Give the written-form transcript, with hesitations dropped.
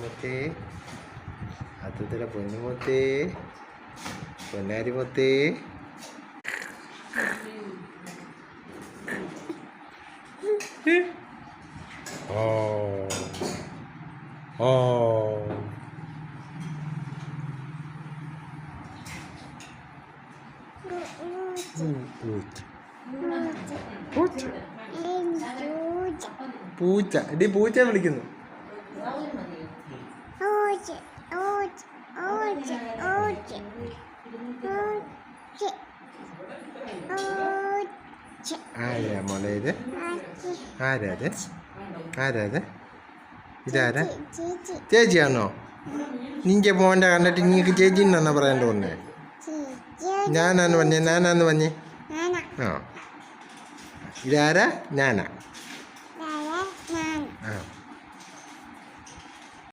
മുത്തേ അത്തത്തിലെ പൊന്നുമുത്തേ പൊന്നാരി മുത്തേ ഓ ഓ പൂച്ച ഇടി പൂച്ച വിളിക്കുന്നു. ആരാ മോളെ ഇത്? ആരാത്? ആരാത്? ഇതാരാ? ചേച്ചിയാണോ? നിന്റെ മോൻ്റെ കണ്ടിട്ട് നിങ്ങൾക്ക് ചേച്ചി എന്നാ പറയാൻ തോന്നേ? ഞാനാന്ന് പറഞ്ഞേ ആ ഇതാരാ? ഞാനാ.